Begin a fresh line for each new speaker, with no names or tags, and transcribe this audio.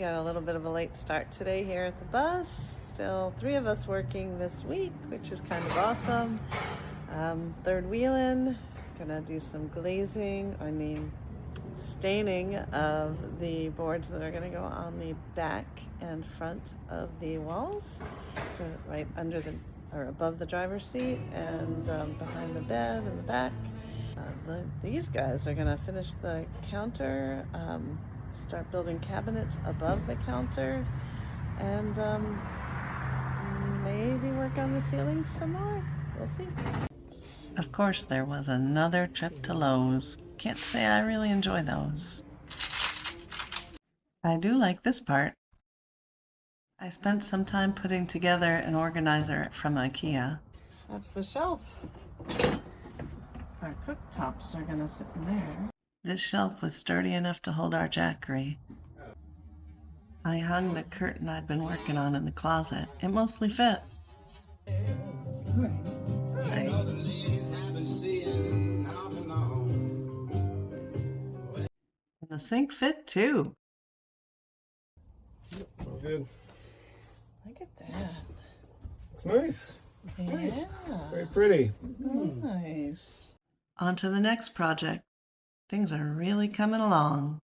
got a little bit of a late start today here at the bus. Still 3 of us working this week, which is kind of awesome. Third wheeling, gonna do some glazing, staining of the boards that are gonna go on the back and front of the walls, right under the, or above the driver's seat and behind the bed in the back. These guys are gonna finish the counter, start building cabinets above the counter, and maybe work on the ceiling some more. We'll see. Of course, there was another trip to Lowe's. Can't say I really enjoy those. I do like this part. I spent some time putting together an organizer from IKEA. That's the shelf. Our cooktops are gonna sit in there. This shelf was sturdy enough to hold our Jackery. I hung the curtain I'd been working on in the closet. It mostly fit. Right. And the sink fit too.
All good.
Look at that.
It's nice.
Yeah.
Nice. Very pretty.
Nice. On to the next project. Things are really coming along.